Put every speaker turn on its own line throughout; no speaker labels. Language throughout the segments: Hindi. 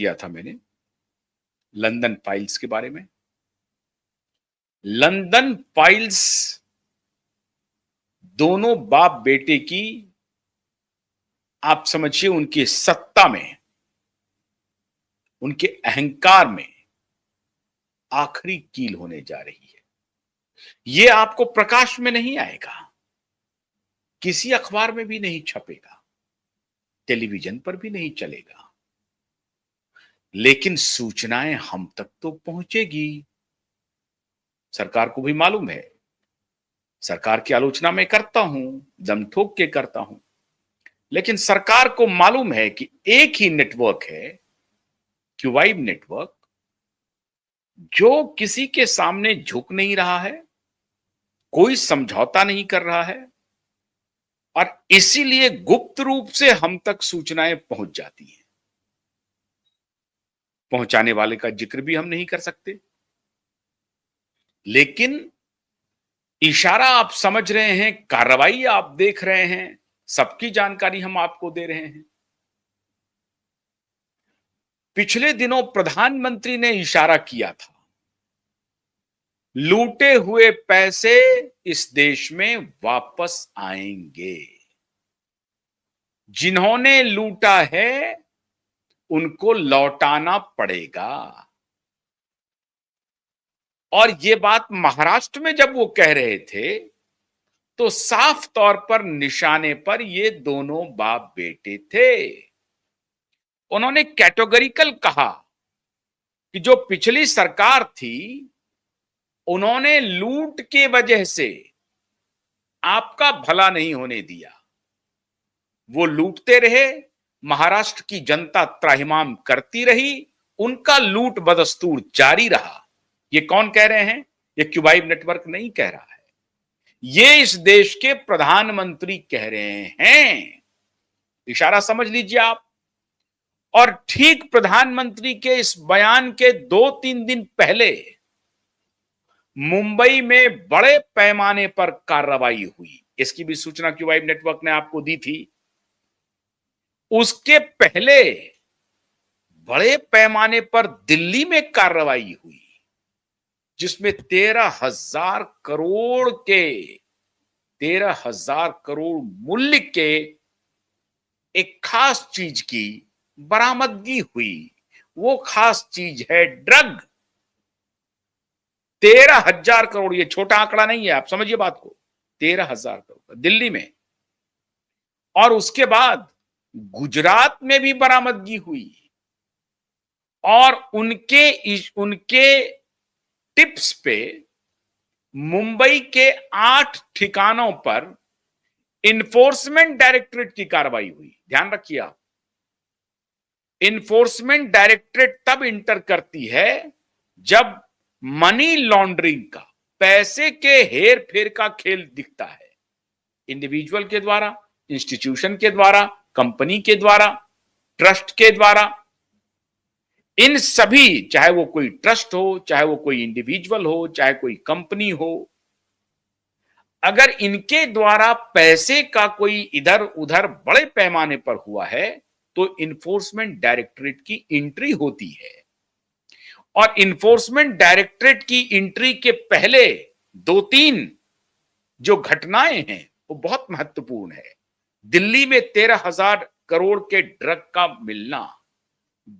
किया था मैंने लंदन फाइल्स के बारे में। लंदन फाइल्स दोनों बाप बेटे की, आप समझिए, उनकी सत्ता में, उनके अहंकार में आखिरी कील होने जा रही है। यह आपको प्रकाश में नहीं आएगा, किसी अखबार में भी नहीं छपेगा, टेलीविजन पर भी नहीं चलेगा, लेकिन सूचनाएं हम तक तो पहुंचेगी। सरकार को भी मालूम है। सरकार की आलोचना मैं करता हूं, दम ठोक के करता हूं, लेकिन सरकार को मालूम है कि एक ही नेटवर्क है, क्यूवाइब नेटवर्क, जो किसी के सामने झुक नहीं रहा है, कोई समझौता नहीं कर रहा है, और इसीलिए गुप्त रूप से हम तक सूचनाएं पहुंच जाती हैं। पहुंचाने वाले का जिक्र भी हम नहीं कर सकते, लेकिन इशारा आप समझ रहे हैं, कार्रवाई आप देख रहे हैं, सबकी जानकारी हम आपको दे रहे हैं। पिछले दिनों प्रधानमंत्री ने इशारा किया था, लूटे हुए पैसे इस देश में वापस आएंगे। जिन्होंने लूटा है उनको लौटाना पड़ेगा। और यह बात महाराष्ट्र में जब वो कह रहे थे, तो साफ तौर पर निशाने पर ये दोनों बाप बेटे थे। उन्होंने कैटेगोरिकल कहा कि जो पिछली सरकार थी, उन्होंने लूट के वजह से आपका भला नहीं होने दिया। वो लूटते रहे, महाराष्ट्र की जनता त्राहिमाम करती रही, उनका लूट बदस्तूर जारी रहा। ये कौन कह रहे हैं? ये क्यूबाइब नेटवर्क नहीं कह रहा है, ये इस देश के प्रधानमंत्री कह रहे हैं। इशारा समझ लीजिए आप। और ठीक प्रधानमंत्री के इस बयान के 2-3 दिन पहले मुंबई में बड़े पैमाने पर कार्रवाई हुई। इसकी भी सूचना क्यूबाइब नेटवर्क ने आपको दी थी। उसके पहले बड़े पैमाने पर दिल्ली में कार्रवाई हुई, जिसमें 13,000 करोड़ मूल्य के एक खास चीज की बरामदगी हुई। वो खास चीज है ड्रग। 13,000 करोड़, ये छोटा आंकड़ा नहीं है, आप समझिए बात को। 13,000 करोड़ दिल्ली में। और उसके बाद गुजरात में भी बरामदगी हुई, और उनके टिप्स पे मुंबई के 8 ठिकानों पर इन्फोर्समेंट डायरेक्टरेट की कार्रवाई हुई। ध्यान रखिए आप, इन्फोर्समेंट डायरेक्टरेट तब इंटर करती है जब मनी लॉन्ड्रिंग का, पैसे के हेर फेर का खेल दिखता है, इंडिविजुअल के द्वारा, इंस्टीट्यूशन के द्वारा, कंपनी के द्वारा, ट्रस्ट के द्वारा। इन सभी, चाहे वो कोई ट्रस्ट हो, चाहे वो कोई इंडिविजुअल हो, चाहे कोई कंपनी हो, अगर इनके द्वारा पैसे का कोई इधर उधर बड़े पैमाने पर हुआ है, तो इन्फोर्समेंट डायरेक्टरेट की एंट्री होती है। और इन्फोर्समेंट डायरेक्टरेट की एंट्री के पहले 2-3 जो घटनाएं हैं वो बहुत महत्वपूर्ण है। दिल्ली में 13,000 करोड़ के ड्रग का मिलना,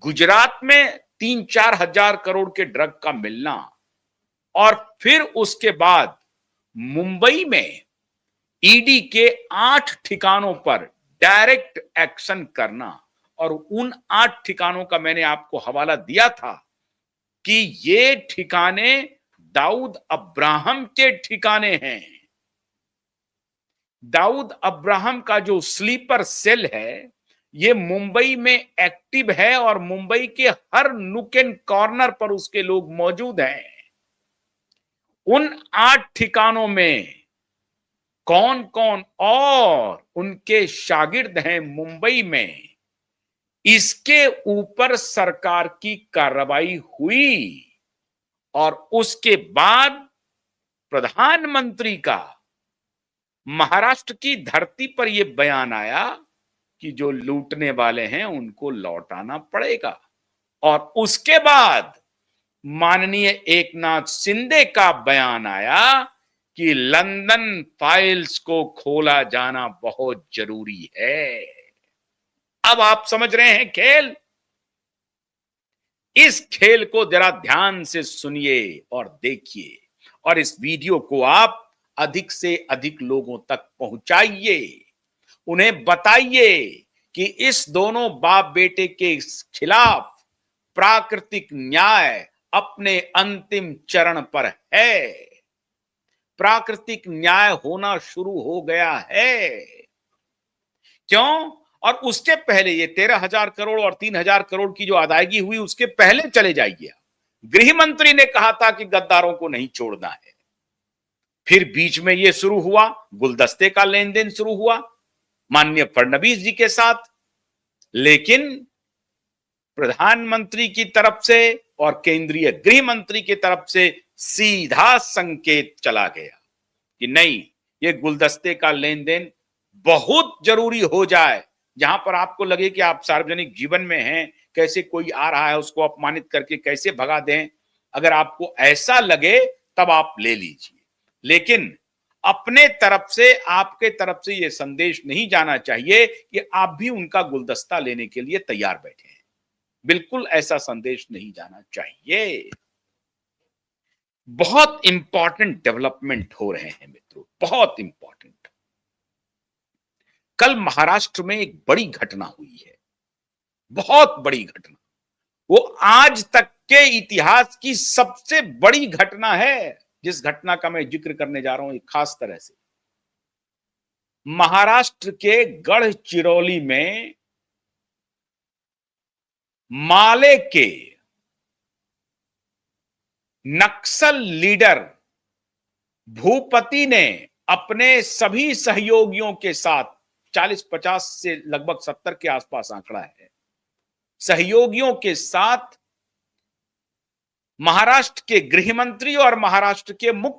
गुजरात में 3-4 हजार करोड़ के ड्रग का मिलना, और फिर उसके बाद मुंबई में ईडी के 8 ठिकानों पर डायरेक्ट एक्शन करना। और उन 8 ठिकानों का मैंने आपको हवाला दिया था कि ये ठिकाने दाऊद अब्राहम के ठिकाने हैं। दाऊद अब्राहम का जो स्लीपर सेल है, ये मुंबई में एक्टिव है, और मुंबई के हर नुक एंड कॉर्नर पर उसके लोग मौजूद हैं। उन 8 ठिकानों में कौन कौन और उनके शागिर्द हैं मुंबई में, इसके ऊपर सरकार की कार्रवाई हुई। और उसके बाद प्रधानमंत्री का महाराष्ट्र की धरती पर यह बयान आया कि जो लूटने वाले हैं उनको लौटाना पड़ेगा। और उसके बाद माननीय एकनाथ शिंदे का बयान आया कि लंदन फाइल्स को खोला जाना बहुत जरूरी है। अब आप समझ रहे हैं खेल। इस खेल को जरा ध्यान से सुनिए और देखिए, और इस वीडियो को आप अधिक से अधिक लोगों तक पहुंचाइए। उन्हें बताइए कि इस दोनों बाप बेटे के खिलाफ प्राकृतिक न्याय अपने अंतिम चरण पर है। प्राकृतिक न्याय होना शुरू हो गया है। क्यों? और उसके पहले ये 13,000 करोड़ और 3,000 करोड़ की जो अदायगी हुई, उसके पहले चले जाइए। गृह मंत्री ने कहा था कि गद्दारों को नहीं छोड़ना है। फिर बीच में ये शुरू हुआ, गुलदस्ते का लेन देन शुरू हुआ माननीय फडणवीस जी के साथ। लेकिन प्रधानमंत्री की तरफ से और केंद्रीय गृह मंत्री की तरफ से सीधा संकेत चला गया कि नहीं, ये गुलदस्ते का लेन देन बहुत जरूरी हो जाए। जहां पर आपको लगे कि आप सार्वजनिक जीवन में हैं, कैसे कोई आ रहा है उसको अपमानित करके कैसे भगा दें, अगर आपको ऐसा लगे तब आप ले लीजिए। लेकिन अपने तरफ से, आपके तरफ से यह संदेश नहीं जाना चाहिए कि आप भी उनका गुलदस्ता लेने के लिए तैयार बैठे हैं। बिल्कुल ऐसा संदेश नहीं जाना चाहिए। बहुत इंपॉर्टेंट डेवलपमेंट हो रहे हैं मित्रों, बहुत इंपॉर्टेंट। कल महाराष्ट्र में एक बड़ी घटना हुई है, बहुत बड़ी घटना। वो आज तक के इतिहास की सबसे बड़ी घटना है, जिस घटना का मैं जिक्र करने जा रहा हूं एक खास तरह से। महाराष्ट्र के गढ़चिरौली में माले के नक्सल लीडर भूपति ने अपने सभी सहयोगियों के साथ, 40-50 से लगभग 70 के आसपास आंकड़ा है, सहयोगियों के साथ महाराष्ट्र के गृह मंत्री और महाराष्ट्र के मुख्य